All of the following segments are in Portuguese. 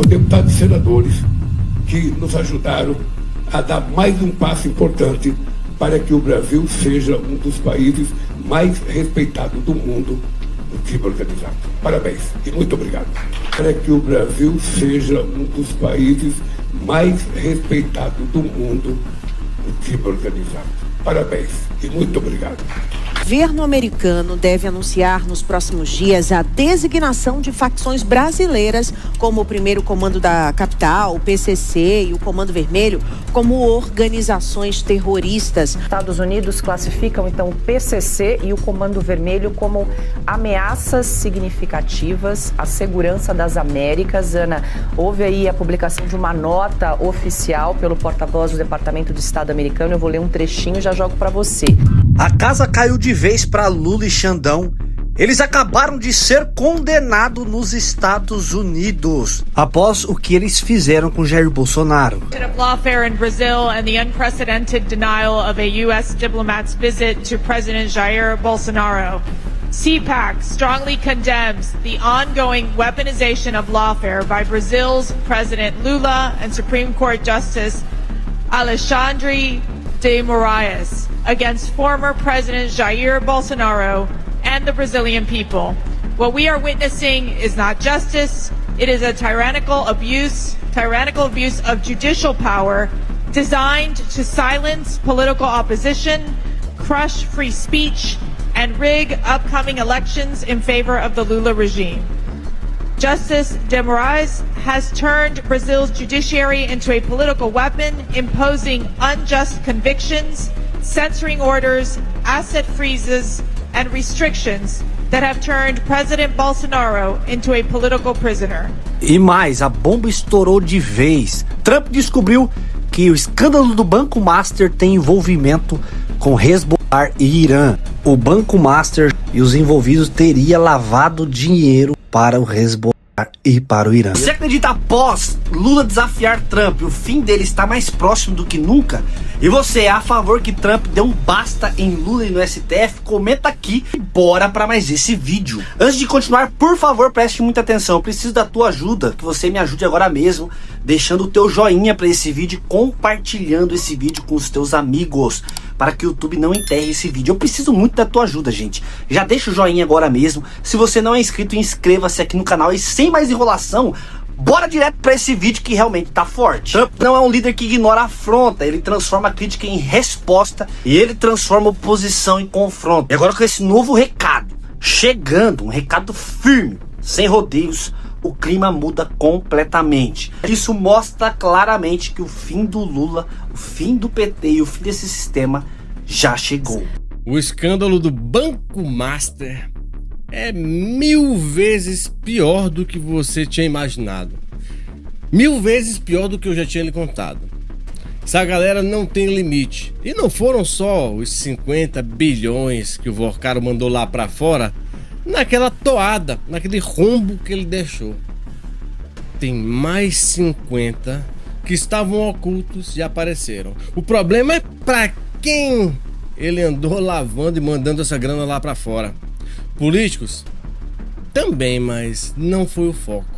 Deputados e senadores que nos ajudaram a dar mais um passo importante para que o Brasil seja um dos países mais respeitados do mundo no crime organizado. Parabéns e muito obrigado. Para que o Brasil seja um dos países mais respeitados do mundo no crime organizado. Parabéns e muito obrigado. O governo americano deve anunciar nos próximos dias a designação de facções brasileiras, como o Primeiro Comando da Capital, o PCC e o Comando Vermelho, como organizações terroristas. Estados Unidos classificam então o PCC e o Comando Vermelho como ameaças significativas à segurança das Américas. Ana, houve aí a publicação de uma nota oficial pelo porta-voz do Departamento de Estado americano. Eu vou ler um trechinho e já jogo para você. A casa caiu de vez para Lula e Xandão. Eles acabaram de ser condenados nos Estados Unidos após o que eles fizeram com Jair Bolsonaro. Lawfare in Brazil and the unprecedented denial of a U.S. diplomat's visit to President Jair Bolsonaro. CPAC strongly condemns the ongoing weaponization of lawfare by Brazil's President Lula and Supreme Court Justice Alexandre de Moraes against former President Jair Bolsonaro and the Brazilian people. What we are witnessing is not justice, it is a tyrannical abuse of judicial power designed to silence political opposition, crush free speech, and rig upcoming elections in favor of the Lula regime. Justice de Moraes has turned Brazil's judiciary into a political weapon, imposing unjust convictions, censoring orders, asset freezes, and restrictions that have turned President Bolsonaro into a political prisoner. E mais, a bomba estourou de vez. Trump descobriu que o escândalo do Banco Master tem envolvimento com Hezbollah e Irã. O Banco Master e os envolvidos teriam lavado dinheiro para o Hezbollah e para o Irã. Você acredita após Lula desafiar Trump, o fim dele está mais próximo do que nunca? E você é a favor que Trump dê um basta em Lula e no STF? Comenta aqui e bora para mais esse vídeo. Antes de continuar, por favor, preste muita atenção. Eu preciso da tua ajuda, que você me ajude agora mesmo, deixando o teu joinha para esse vídeo, compartilhando esse vídeo com os teus amigos, para que o YouTube não enterre esse vídeo. Eu preciso muito da tua ajuda, gente. Já deixa o joinha agora mesmo. Se você não é inscrito, inscreva-se aqui no canal. E sem mais enrolação, bora direto para esse vídeo que realmente tá forte. Trump não é um líder que ignora a afronta, ele transforma a crítica em resposta e ele transforma a oposição em confronto. E agora com esse novo recado, chegando, um recado firme, sem rodeios, o clima muda completamente. Isso mostra claramente que o fim do Lula, o fim do PT e o fim desse sistema já chegou. O escândalo do Banco Master é 1000 vezes pior do que você tinha imaginado. 1000 vezes pior do que eu já tinha lhe contado. Essa galera não tem limite. E não foram só os 50 bilhões que o Vorcaro mandou lá pra fora naquela toada, naquele rombo que ele deixou. Tem mais 50 que estavam ocultos e apareceram. O problema é pra quem ele andou lavando e mandando essa grana lá pra fora. Políticos? Também, mas não foi o foco.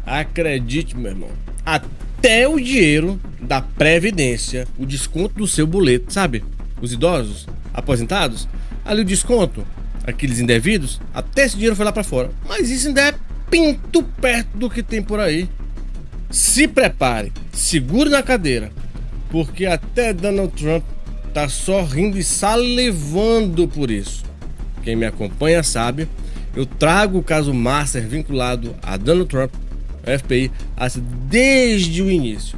Acredite, meu irmão, até o dinheiro da Previdência, o desconto do seu boleto, sabe? Os idosos, aposentados, ali o desconto, aqueles indevidos, até esse dinheiro foi lá pra fora. Mas isso ainda é pinto perto do que tem por aí. Se prepare, segure na cadeira, porque até Donald Trump tá só rindo e salivando por isso. Quem me acompanha sabe, eu trago o caso Master vinculado a Donald Trump, FBI, desde o início.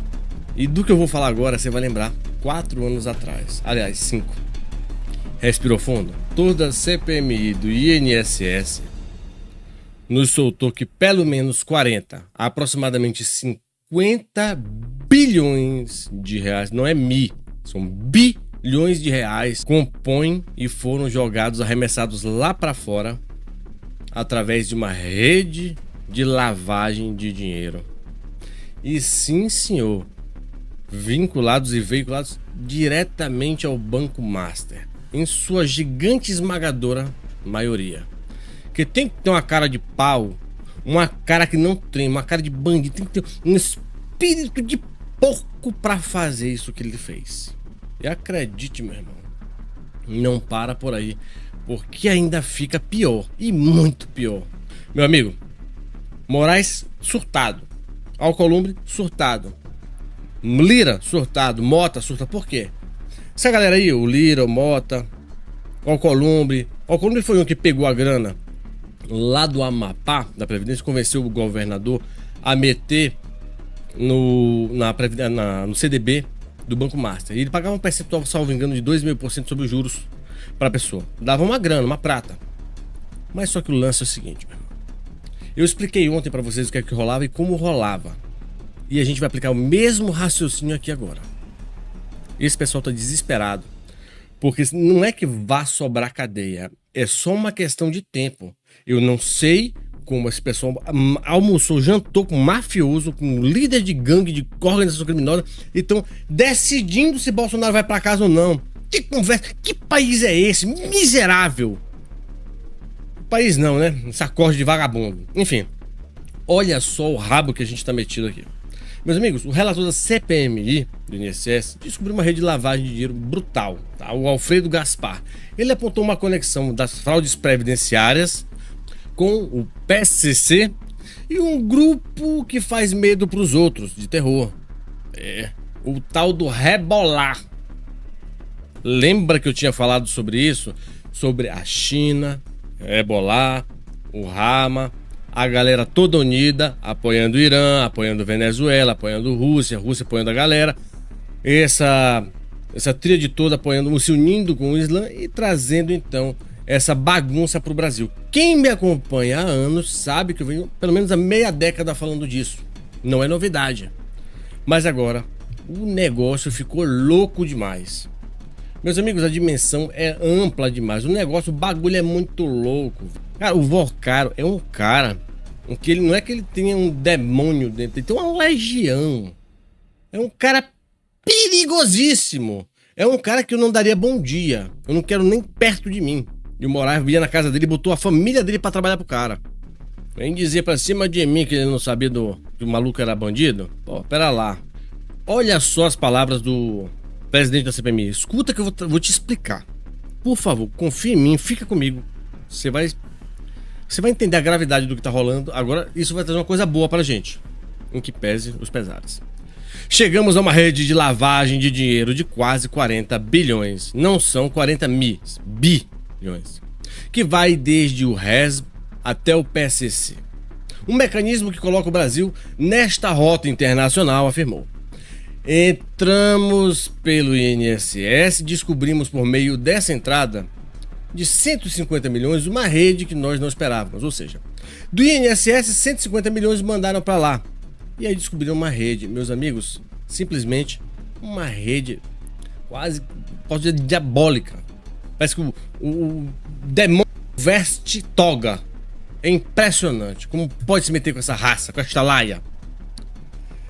E do que eu vou falar agora, você vai lembrar 4 anos atrás. Aliás, 5. Respirou fundo? Toda a CPMI do INSS nos soltou que pelo menos 40, aproximadamente 50 bilhões de reais, não é mi, são bilhões de reais, compõem e foram jogados, arremessados lá para fora através de uma rede de lavagem de dinheiro. E sim, senhor, vinculados e veiculados diretamente ao Banco Master, em sua gigante esmagadora maioria. Que tem que ter uma cara de pau uma cara que não treme, uma cara de bandido, tem que ter um espírito de porco pra fazer isso que ele fez. E acredite, meu irmão, não para por aí, porque ainda fica pior, e muito pior. Meu amigo, Moraes surtado, Alcolumbre surtado, Lira surtado, Mota surtado. Por quê? Essa galera aí, o Lira, o Mota, o Alcolumbre foi um que pegou a grana lá do Amapá, da Previdência, convenceu o governador a meter no CDB do Banco Master. E ele pagava um percentual, salvo engano, de 2.000% sobre os juros para a pessoa. Dava uma grana, uma prata. Mas só que o lance é o seguinte, meu irmão. Eu expliquei ontem para vocês o que é que rolava e como rolava. E a gente vai aplicar o mesmo raciocínio aqui agora. Esse pessoal tá desesperado. Porque não é que vá sobrar cadeia. É só uma questão de tempo. Eu não sei como esse pessoal almoçou, jantou com um mafioso, com um líder de gangue, de organização criminosa, e estão decidindo se Bolsonaro vai para casa ou não. Que conversa, que país é esse? Miserável. País não, né? Sacode de vagabundo. Enfim, olha só o rabo que a gente tá metido aqui. Meus amigos, o relator da CPMI do INSS descobriu uma rede de lavagem de dinheiro brutal, tá? O Alfredo Gaspar. Ele apontou uma conexão das fraudes previdenciárias com o PSC e um grupo que faz medo para os outros, de terror. O tal do Rebolar. Lembra que eu tinha falado sobre isso? Sobre a China, Rebolar, o Rama, a galera toda unida, apoiando o Irã, apoiando a Venezuela, apoiando a Rússia apoiando a galera. Essa tríade toda apoiando, se unindo com o Islã e trazendo então essa bagunça para o Brasil. Quem me acompanha há anos sabe que eu venho pelo menos há meia década falando disso. Não é novidade. Mas agora o negócio ficou louco demais. Meus amigos, a dimensão é ampla demais. O negócio, o bagulho é muito louco. Cara, o Vocaro é um cara que ele não é que ele tenha um demônio dentro, ele tem uma legião. É um cara perigosíssimo. É um cara que eu não daria bom dia. Eu não quero nem perto de mim. E o Moraes via na casa dele e botou a família dele pra trabalhar pro cara. Vem dizer pra cima de mim que ele não sabia que o maluco era bandido? Pô, pera lá. Olha só as palavras do presidente da CPMI. Escuta que eu vou te explicar. Por favor, confia em mim, fica comigo. Você vai entender a gravidade do que tá rolando. Agora, isso vai trazer uma coisa boa pra gente. Em que pese os pesares. Chegamos a uma rede de lavagem de dinheiro de quase 40 bilhões. Não são 40 bilhões. Que vai desde o RES até o PSC. Um mecanismo que coloca o Brasil nesta rota internacional, afirmou. Entramos pelo INSS, descobrimos por meio dessa entrada de 150 milhões uma rede que nós não esperávamos. Ou seja, do INSS 150 milhões mandaram para lá. E aí descobriram uma rede, meus amigos, simplesmente uma rede quase, posso dizer, diabólica. Parece que o demônio veste toga. É impressionante como pode se meter com essa raça, com esta laia.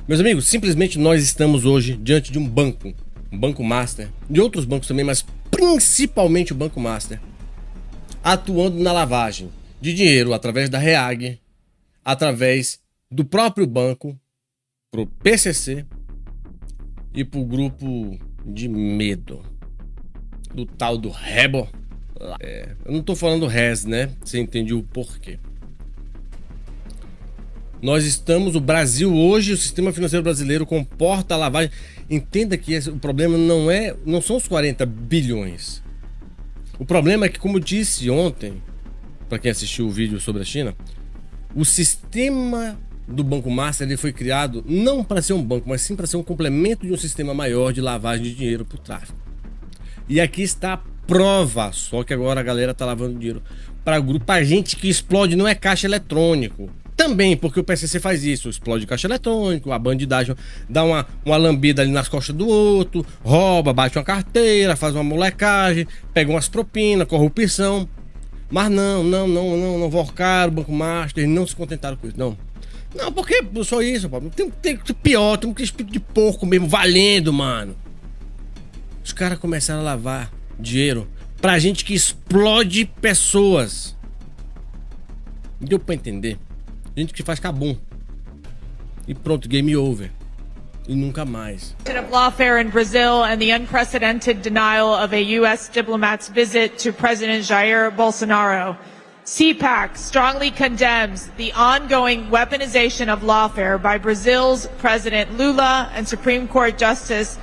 Meus amigos, simplesmente nós estamos hoje diante de um Banco Master, de outros bancos também, mas principalmente o Banco Master, atuando na lavagem de dinheiro através da REAG, através do próprio banco, pro PCC e pro grupo de medo do tal do Rebo. Eu não tô falando RES, né? Você entende o porquê. Nós estamos, o Brasil hoje, o sistema financeiro brasileiro comporta a lavagem. Entenda que o problema não são os 40 bilhões. O problema é que, como eu disse ontem, para quem assistiu o vídeo sobre a China, o sistema do Banco Master ele foi criado não para ser um banco, mas sim para ser um complemento de um sistema maior de lavagem de dinheiro para o tráfico. E aqui está a prova, só que agora a galera tá lavando dinheiro para grupo, para gente que explode, não é caixa eletrônico. Também, porque o PCC faz isso, explode caixa eletrônico, a bandidagem dá uma lambida ali nas costas do outro, rouba, bate uma carteira, faz uma molecagem, pega umas propinas, corrupção. Mas não, Vocaro, Banco Master, não se contentaram com isso, não. Não, porque só isso, pô. Tem que ser pior, tem que espírito de porco mesmo, valendo, mano. Os caras começaram a lavar dinheiro pra gente que explode pessoas. Deu pra entender? Gente que faz cabum. E pronto, game over. E nunca mais. Of lawfare in Brazil and the unprecedented denial of a U.S. diplomat's visit to President Jair Bolsonaro. CPAC strongly condemns the ongoing weaponization of lawfare by Brazil's President Lula and Supreme Court Justice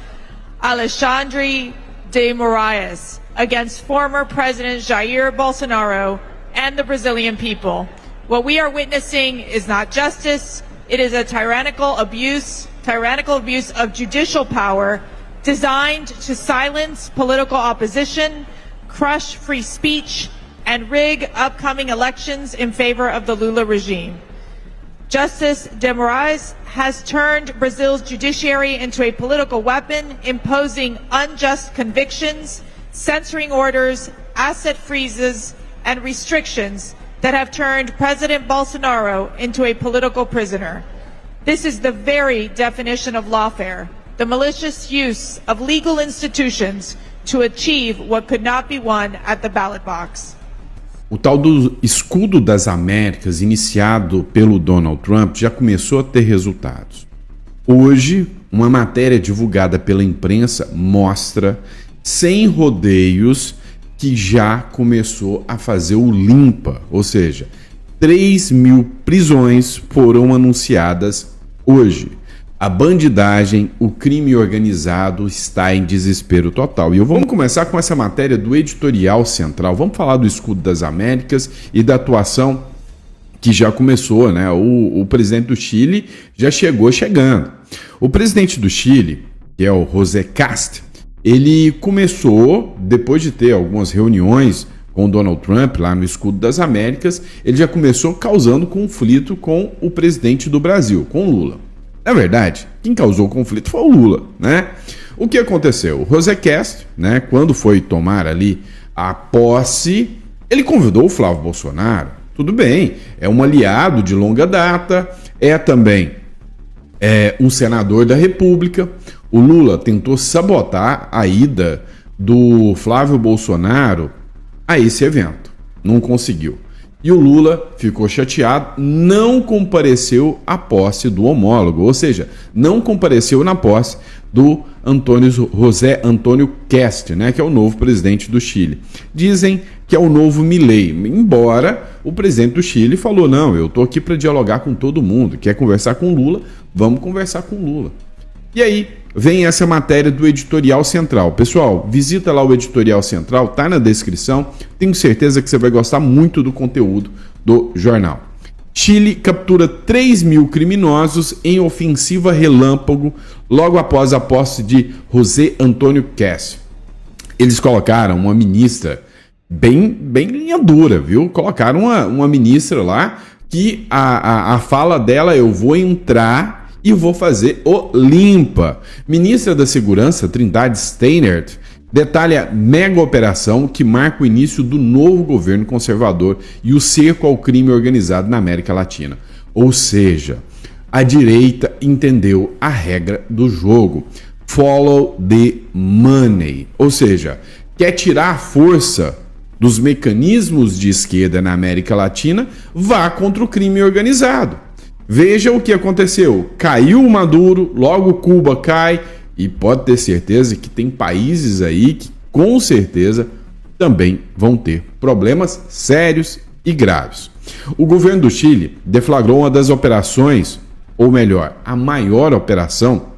Alexandre de Moraes against former President Jair Bolsonaro and the Brazilian people. What we are witnessing is not justice, it is a tyrannical abuse of judicial power designed to silence political opposition, crush free speech, and rig upcoming elections in favor of the Lula regime. Justice de Moraes has turned Brazil's judiciary into a political weapon, imposing unjust convictions, censoring orders, asset freezes, and restrictions that have turned President Bolsonaro into a political prisoner. This is the very definition of lawfare, the malicious use of legal institutions to achieve what could not be won at the ballot box. O tal do escudo das Américas, iniciado pelo Donald Trump, já começou a ter resultados. Hoje, uma matéria divulgada pela imprensa mostra, sem rodeios, que já começou a fazer o limpa, ou seja, 3.000 prisões foram anunciadas hoje. A bandidagem, o crime organizado está em desespero total. E vamos começar com essa matéria do Editorial Central. Vamos falar do escudo das Américas e da atuação que já começou, né? O presidente do Chile já chegando. O presidente do Chile, que é o José Kast, ele começou, depois de ter algumas reuniões com o Donald Trump lá no escudo das Américas, ele já começou causando conflito com o presidente do Brasil, com Lula. Na verdade, quem causou o conflito foi o Lula, né? O que aconteceu? O José Kast, né, quando foi tomar ali a posse, ele convidou o Flávio Bolsonaro. Tudo bem, é um aliado de longa data, é também um senador da República. O Lula tentou sabotar a ida do Flávio Bolsonaro a esse evento. Não conseguiu. E o Lula ficou chateado, não compareceu à posse do homólogo, ou seja, não compareceu na posse do José Antônio Kast, né, que é o novo presidente do Chile. Dizem que é o novo Milei, embora o presidente do Chile falou, não, eu estou aqui para dialogar com todo mundo, quer conversar com Lula, vamos conversar com Lula. E aí vem essa matéria do Editorial Central. Pessoal, visita lá o Editorial Central, tá na descrição. Tenho certeza que você vai gostar muito do conteúdo do jornal. Chile captura 3.000 criminosos em ofensiva relâmpago logo após a posse de José Antônio Kast. Eles colocaram uma ministra bem linha dura, viu? Colocaram uma ministra lá que a fala dela, eu vou entrar e vou fazer o limpa. Ministra da Segurança, Trindade Steinert, detalha mega operação que marca o início do novo governo conservador e o cerco ao crime organizado na América Latina. Ou seja, a direita entendeu a regra do jogo. Follow the money. Ou seja, quer tirar a força dos mecanismos de esquerda na América Latina, vá contra o crime organizado. Veja o que aconteceu. Caiu o Maduro, logo Cuba cai, e pode ter certeza que tem países aí que com certeza também vão ter problemas sérios e graves. O governo do Chile deflagrou uma das operações, ou melhor, a maior operação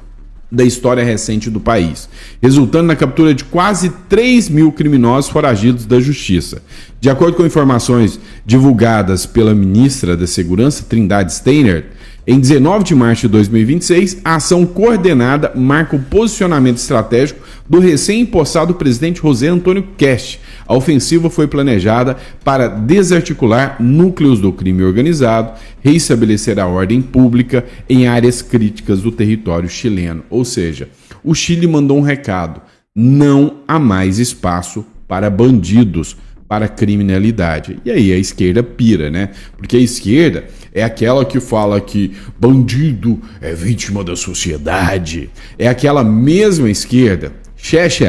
da história recente do país, resultando na captura de quase 3.000 criminosos foragidos da justiça. De acordo com informações divulgadas pela ministra da Segurança, Trindade Steinert, em 19 de março de 2026, a ação coordenada marca o posicionamento estratégico do recém-impossado presidente José Antônio Kast. A ofensiva foi planejada para desarticular núcleos do crime organizado, reestabelecer a ordem pública em áreas críticas do território chileno. Ou seja, o Chile mandou um recado: não há mais espaço para bandidos, para criminalidade. E aí a esquerda pira, né? Porque a esquerda é aquela que fala que bandido é vítima da sociedade. É aquela mesma esquerda,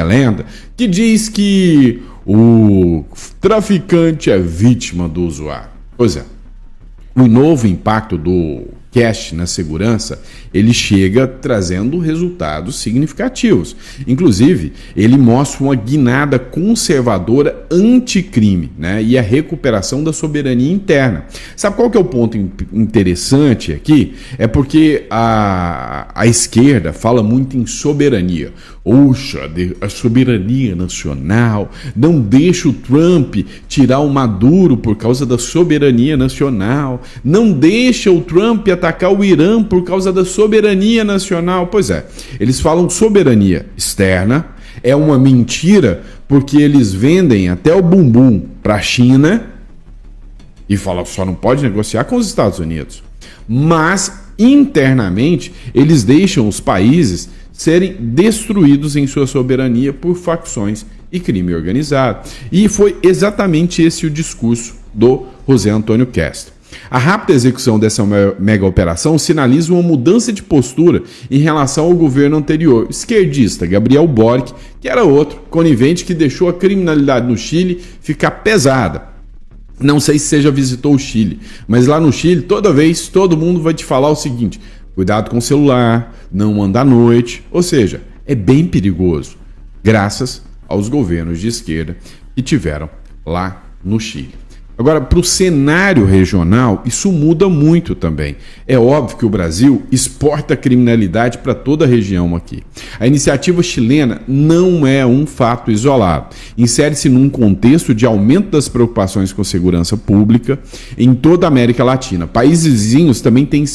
lenda, que diz que o traficante é vítima do usuário. Pois é. o novo impacto do cash na segurança, ele chega trazendo resultados significativos. Inclusive, ele mostra uma guinada conservadora anticrime, né? E a recuperação da soberania interna. Sabe qual que é o ponto interessante aqui? É porque a esquerda fala muito em soberania. Oxa, a soberania nacional, não deixa o Trump tirar o Maduro por causa da soberania nacional, não deixa o Trump atacar o Irã por causa da soberania nacional. Pois é, eles falam soberania externa, é uma mentira porque eles vendem até o bumbum para a China e falam que só não pode negociar com os Estados Unidos. Mas internamente eles deixam os países serem destruídos em sua soberania por facções e crime organizado. E foi exatamente esse o discurso do José Antônio Castro. A rápida execução dessa mega operação sinaliza uma mudança de postura em relação ao governo anterior, esquerdista, Gabriel Boric, que era outro conivente que deixou a criminalidade no Chile ficar pesada. Não sei se você já visitou o Chile, mas lá no Chile, toda vez, todo mundo vai te falar o seguinte: cuidado com o celular, não anda à noite, ou seja, é bem perigoso, graças aos governos de esquerda que tiveram lá no Chile. Agora, para o cenário regional, isso muda muito também. É óbvio que o Brasil exporta criminalidade para toda a região aqui. A iniciativa chilena não é um fato isolado. Insere-se num contexto de aumento das preocupações com segurança pública em toda a América Latina. Países vizinhos também têm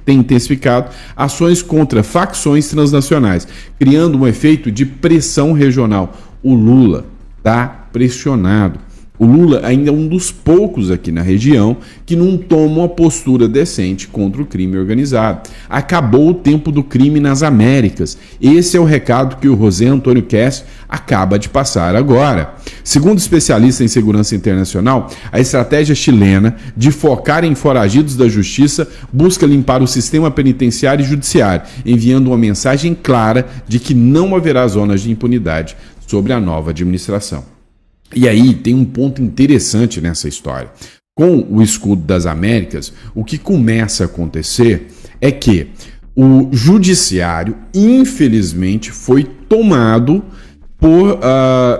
intensificado ações contra facções transnacionais, criando um efeito de pressão regional. O Lula está pressionado. O Lula ainda é um dos poucos aqui na região que não toma uma postura decente contra o crime organizado. Acabou o tempo do crime nas Américas. Esse é o recado que o José Antônio Castro acaba de passar agora. Segundo especialista em segurança internacional, a estratégia chilena de focar em foragidos da justiça busca limpar o sistema penitenciário e judiciário, enviando uma mensagem clara de que não haverá zonas de impunidade sobre a nova administração. E aí tem um ponto interessante nessa história. Com o escudo das Américas, o que começa a acontecer é que o judiciário, infelizmente, foi tomado por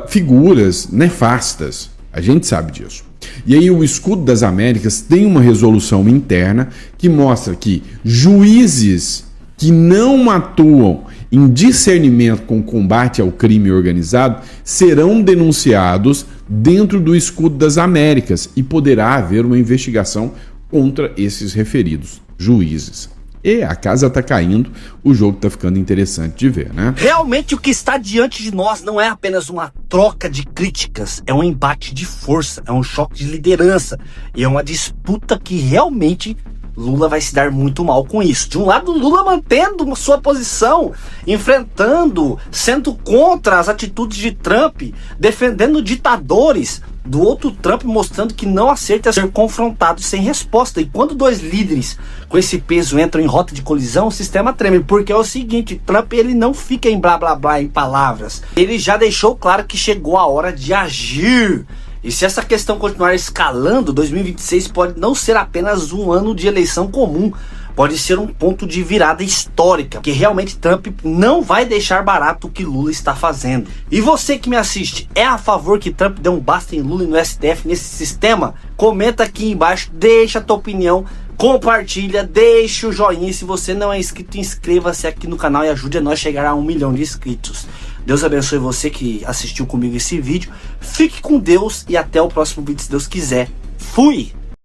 figuras nefastas. A gente sabe disso. E aí o escudo das Américas tem uma resolução interna que mostra que juízes que não atuam em discernimento com combate ao crime organizado serão denunciados dentro do escudo das Américas e poderá haver uma investigação contra esses referidos juízes. E a casa está caindo, o jogo está ficando interessante de ver, né? Realmente o que está diante de nós não é apenas uma troca de críticas, é um embate de força, é um choque de liderança e é uma disputa que realmente Lula vai se dar muito mal com isso. De um lado, Lula mantendo sua posição, enfrentando, sendo contra as atitudes de Trump, defendendo ditadores. Do outro, Trump mostrando que não aceita ser confrontado sem resposta. E quando dois líderes com esse peso entram em rota de colisão, o sistema treme. Porque é o seguinte, Trump ele não fica em blá blá blá, em palavras. Ele já deixou claro que chegou a hora de agir. E se essa questão continuar escalando, 2026 pode não ser apenas um ano de eleição comum, pode ser um ponto de virada histórica, que realmente Trump não vai deixar barato o que Lula está fazendo. E você que me assiste, é a favor que Trump dê um basta em Lula e no STF nesse sistema? Comenta aqui embaixo, deixa a tua opinião, compartilha, deixa o joinha. Se você não é inscrito, inscreva-se aqui no canal e ajude a nós a chegar a 1 milhão de inscritos. Deus abençoe você que assistiu comigo esse vídeo. Fique com Deus e até o próximo vídeo, se Deus quiser. Fui!